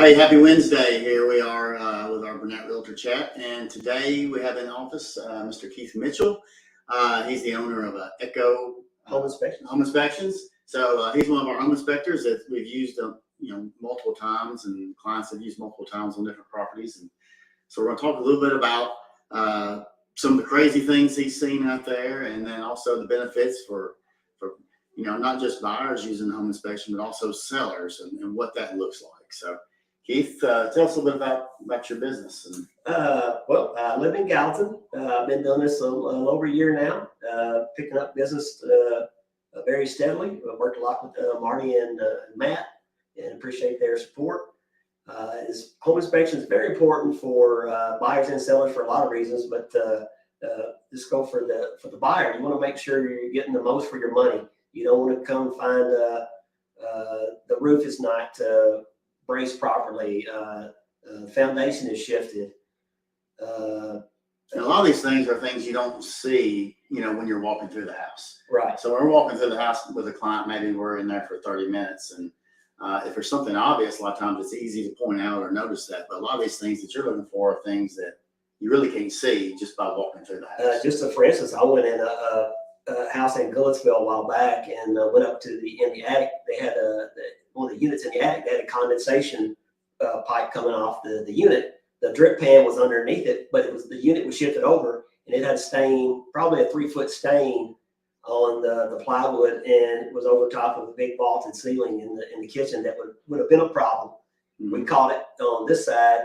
Hey, happy Wednesday. Here we are with our Realtor Chat. And today we have in office Mr. Keith Mitchell. He's the owner of Echo Home Inspections. Home Inspections. So he's one of our home inspectors that we've used multiple times, and clients have used multiple times on different properties. And so we're going to talk a little bit about some of the crazy things he's seen out there, and then also the benefits for not just buyers using home inspection, but also sellers and what that looks like. So Keith, tell us a little bit about your business. Well, I live in Gallatin. I've been doing this a little over a year now, picking up business very steadily. I've worked a lot with Martie and Matt, and appreciate their support. Home inspection is very important for buyers and sellers for a lot of reasons, but just go for the buyer. You want to make sure you're getting the most for your money. You don't want to come find the roof is not braced properly, foundation is shifted. And a lot of these things are things you don't see, when you're walking through the house. Right. So when we're walking through the house with a client, maybe we're in there for 30 minutes. And if there's something obvious, a lot of times it's easy to point out or notice that. But a lot of these things that you're looking for are things that you really can't see just by walking through the house. For instance, I went in a house in Goodlettsville a while back and went up to in the attic. They had one of the units in the attic. They had a condensation pipe coming off the unit. The drip pan was underneath it, but the unit was shifted over, and it had a stain, probably a 3-foot stain on the plywood, and it was over top of a big vaulted ceiling in the kitchen. That would have been a problem. Mm-hmm. We caught it on this side,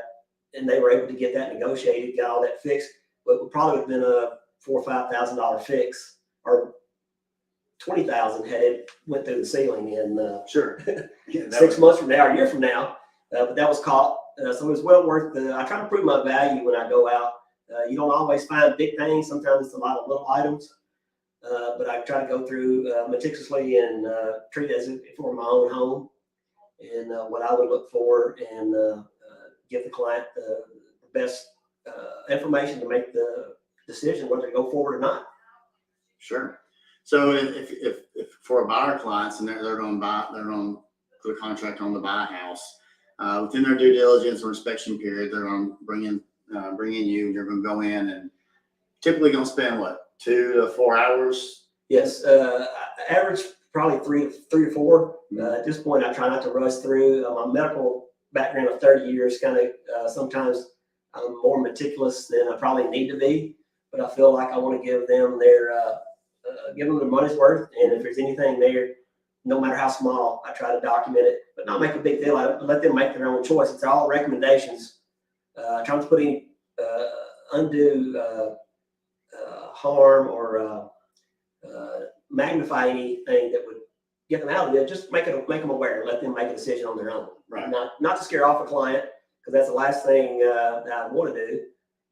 and they were able to get that negotiated, got all that fixed. But it would probably have been a $4,000 or $5,000 fix, or $20,000 had it went through the ceiling in sure 6 months from now, or a year from now. But that was caught. So it was well worth I try to prove my value when I go out. You don't always find big things. Sometimes it's a lot of little items. But I try to go through meticulously and treat it as if for my own home, and what I would look for, and give the client the best information to make the decision whether to go forward or not. Sure. So if for buyer clients and they're going to put a contract on to buy a house, within their due diligence or inspection period, they're going to bring in you. You're going to go in and typically going to spend 2 to 4 hours. Yes, average probably three to four. At this point, I try not to rush through. My medical background of 30 years, kind of sometimes I'm more meticulous than I probably need to be, but I feel like I want to give them their money's worth. And if there's anything there, no matter how small, I try to document it, but not make a big deal out of it. Let them make their own choice. It's all recommendations. I try not to put any undue harm or magnify anything that would get them out of it. Just make them aware. Let them make a decision on their own. Right. Not to scare off a client, because that's the last thing that I want to do.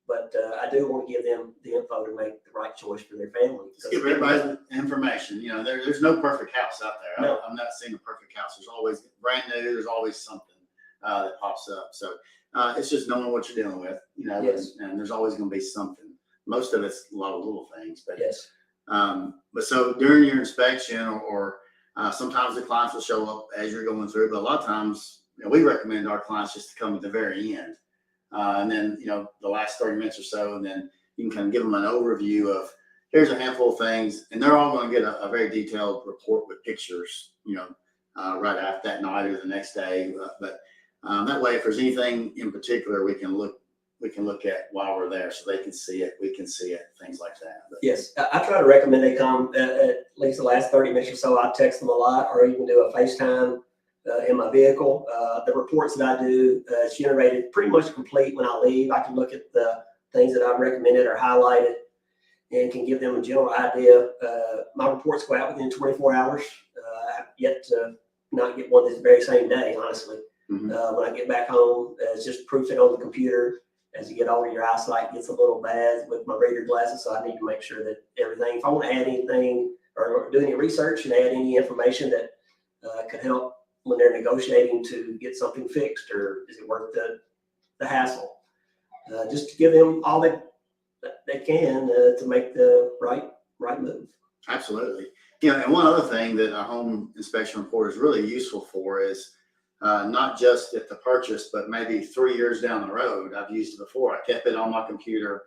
But I do want to give them the info to make the right choice for their family. Just give everybody information. There's no perfect house out there. No. I'm not seeing a perfect house. There's always brand new. There's always something that pops up. So it's just knowing what you're dealing with. Yes. And there's always going to be something. Most of it's a lot of little things. But yes. But so during your inspection, or sometimes the clients will show up as you're going through. But a lot of times, we recommend our clients just to come at the very end. And then, the last 30 minutes or so, and then you can kind of give them an overview of, here's a handful of things, and they're all going to get a very detailed report with pictures, right after that night or the next day. But that way, if there's anything in particular, we can look at while we're there, so they can see it, we can see it, things like that. But, yes, I try to recommend they come at least the last 30 minutes or so. I text them a lot, or even do a FaceTime in my vehicle. The reports that I do is generated pretty much complete when I leave. I can look at the things that I've recommended or highlighted and can give them a general idea. My reports go out within 24 hours. I've yet to not get one this very same day, honestly. Mm-hmm. When I get back home, it's just proof it on the computer. As you get older, your eyesight gets a little bad with my reader glasses, so I need to make sure that everything, if I want to add anything or do any research and add any information that could help when they're negotiating to get something fixed, or is it worth the hassle? Just to give them all that they can to make the right move. Absolutely. And one other thing that a home inspection report is really useful for is not just at the purchase, but maybe 3 years down the road. I've used it before. I kept it on my computer.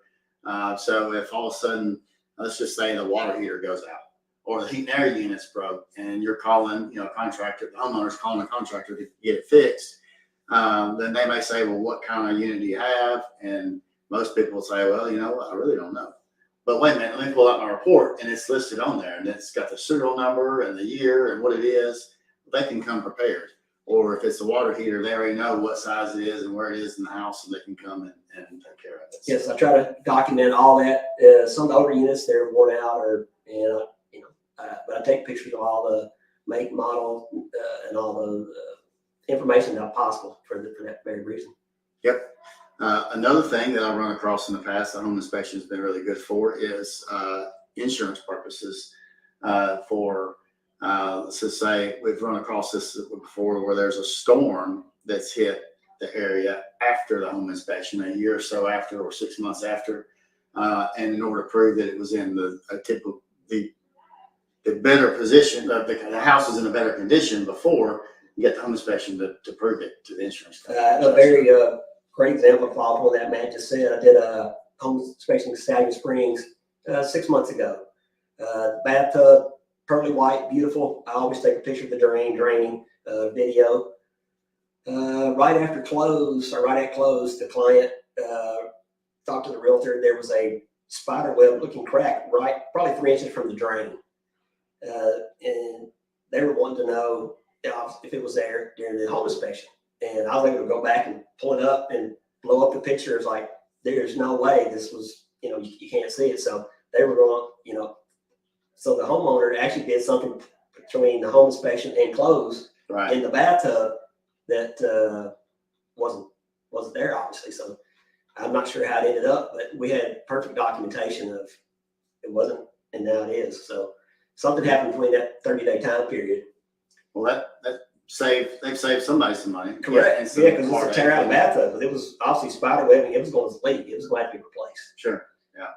So if all of a sudden, let's just say the water heater goes out or the heat and air unit's broke and you're calling, a contractor, the homeowner's calling a contractor to get it fixed, then they may say, well, what kind of unit do you have? And most people will say, well, you know what, I really don't know. But wait a minute, let me pull out my report and it's listed on there and it's got the serial number and the year and what it is. They can come prepared. Or if it's a water heater, they already know what size it is and where it is in the house, and they can come and take care of it. Yes, I try to document all that. Some of the older units, they're worn out, but I take pictures of all the make, model, and all the information that possible for that very reason. Yep. Another thing that I've run across in the past, the home inspection has been really good for, is insurance purposes. Let's just say we've run across this before, where there's a storm that's hit the area after the home inspection, a year or so after, or 6 months after, and in order to prove that it was in the better position, the house was in a better condition before, you get the home inspection to prove it to the insurance company. A very great example of follow-up on that Matt just said. I did a home inspection in Stallion Springs 6 months ago. Bathtub, pearly white, beautiful. I always take a picture of the draining video. Right at close, the client talked to the realtor. There was a spider web looking crack probably 3 inches from the drain. And they were wanting to know if it was there during the home inspection. And I was able to go back and pull it up and blow up the picture. It's like, there's no way this was, you can't see it. So they were going, so the homeowner actually did something between the home inspection and close in the bathtub that wasn't there, obviously. So I'm not sure how it ended up, but we had perfect documentation of it wasn't, and now it is. So something happened between that 30-day time period. Well, they've saved somebody some money. Correct. Yeah, because it's a tear out bathtub, but it was obviously spider webbing. It was going to leak. It was going to have to be replaced. Sure. Yeah.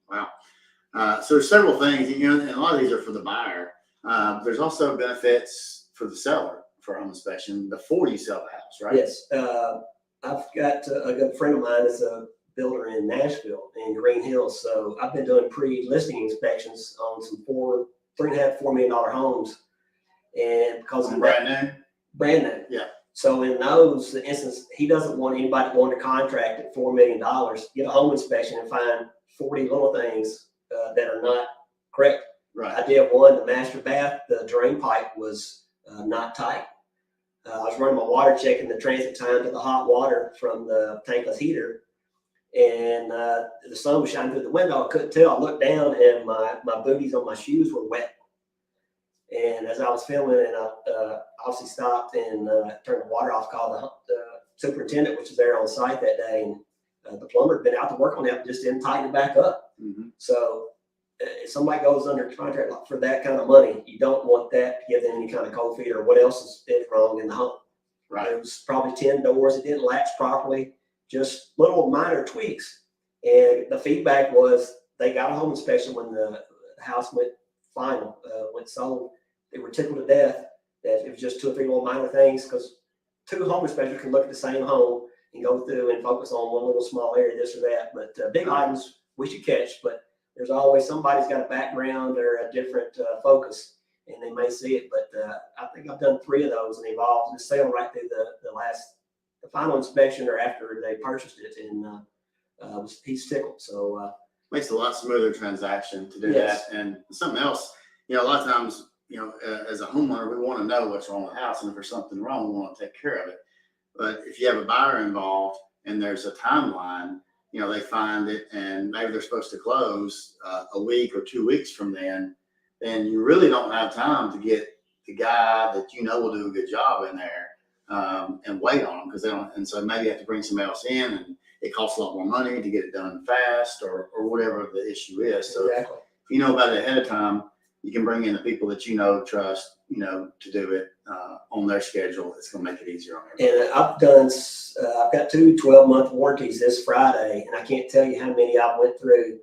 Wow. So there's several things, and a lot of these are for the buyer. There's also benefits for the seller for home inspection before you sell the house, right? Yes. I've got a good friend of mine is a builder in Nashville in Green Hills. So I've been doing pre-listing inspections on some $3.5–4 million homes. And because of brand new. Yeah. So in those instances, he doesn't want anybody to go under contract at $4 million, get a home inspection and find 40 little things that are not correct. Right. I did one, the master bath, the drain pipe was not tight. I was running my water, checking the transit time to the hot water from the tankless heater, and the sun was shining through the window. I couldn't tell. I looked down, and my booties on my shoes were wet. And as I was filming, and I obviously stopped and turned the water off, called the superintendent, which was there on site that day, and the plumber had been out to work on that, but just didn't tighten it back up. Mm-hmm. So if somebody goes under contract for that kind of money, you don't want that to give them any kind of cold feet or what else is wrong in the home. Right. There was probably 10 doors that didn't latch properly, just little minor tweaks. And the feedback was they got a home inspection when the house went sold. They were tickled to death that it was just 2 or 3 little minor things, because 2 home inspectors can look at the same home and go through and focus on one little small area, this or that. But big items we should catch, but there's always somebody's got a background or a different focus, and they may see it. But I think I've done 3 of those, and they've all just sailed right through the final inspection or after they purchased it, and he's tickled. So makes it a lot smoother transaction to do yes. that. And something else, a lot of times, as a homeowner, we want to know what's wrong with the house, and if there's something wrong, we want to take care of it. But if you have a buyer involved and there's a timeline, they find it, and maybe they're supposed to close a week or 2 weeks from then you really don't have time to get the guy that will do a good job in there and wait on them, because they don't. And so maybe you have to bring somebody else in, and it costs a lot more money to get it done fast or whatever the issue is. So exactly. if you know about it ahead of time, you can bring in the people that trust, to do it on their schedule. It's going to make it easier on everybody. And I've got 2 12-month warranties this Friday, and I can't tell you how many I went through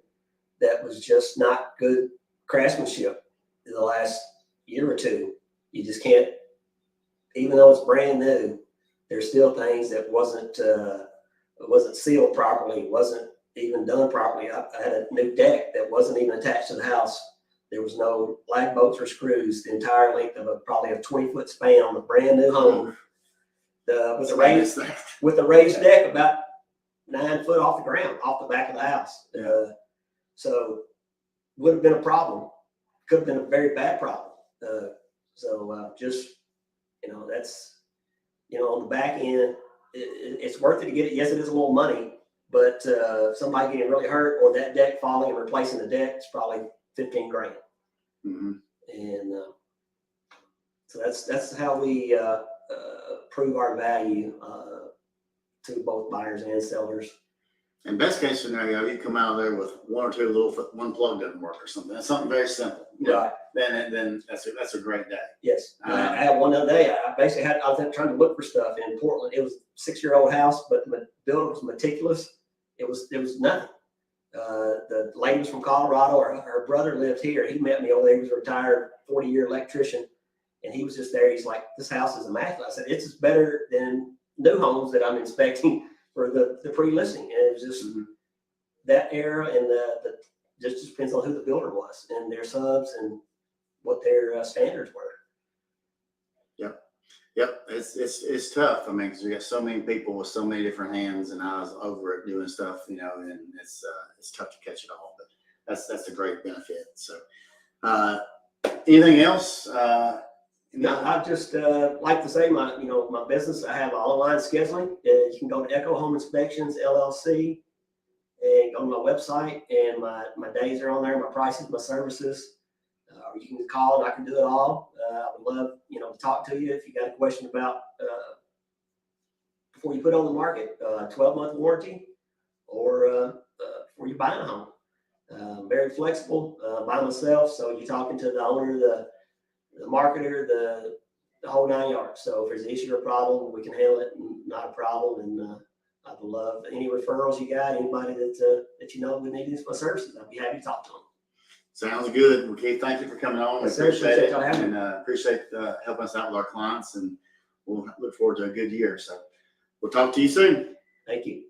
that was just not good craftsmanship in the last year or two. You just can't even though it's brand new, there's still things that wasn't sealed properly, wasn't even done properly. I had a new deck that wasn't even attached to the house. There was no lag bolts or screws. The entire length of probably a 20-foot span on a brand new home. With a raised deck about 9 foot off the ground, off the back of the house. So would have been a problem. Could have been a very bad problem. Just, that's, on the back end, it's worth it to get it. Yes, it is a little money, but somebody getting really hurt or that deck falling and replacing the deck is probably $15,000. Mm-hmm. And so that's how we prove our value to both buyers and sellers. In best case scenario, you come out of there with one or two one plug doesn't work or something. That's something very simple. Right. Then that's a great day. Yes. I had one other day. I was trying to look for stuff in Portland. It was a 6-year-old house, but the builder was meticulous. There was nothing. The lady was from Colorado. Her brother lived here. He met me over there. He was a retired 40-year electrician, and he was just there. He's like, "This house is immaculate." I said, "It's better than new homes that I'm inspecting for the pre-listing." And it was just that era, and just depends on who the builder was and their subs and what their standards were. Yep. It's tough. I mean, because you got so many people with so many different hands and eyes over it doing stuff, and it's tough to catch it all. But that's a great benefit. So, anything else? No, I just like to say my business. I have online scheduling. You can go to Echo Home Inspections LLC and go to my website, and my days are on there, my prices, my services. You can call and I can do it all. I would love to talk to you if you got a question about before you put it on the market, 12-month warranty, or before you're buying a home. Very flexible by myself. So you're talking to the owner, the marketer, the whole 9 yards. So if there's an issue or problem, we can handle it. Not a problem. And I'd love any referrals you got. Anybody that would need my services, I'd be happy to talk to them. Sounds good. Well, Keith, thank you for coming on. We appreciate it, and appreciate helping us out with our clients. And we'll look forward to a good year. So we'll talk to you soon. Thank you.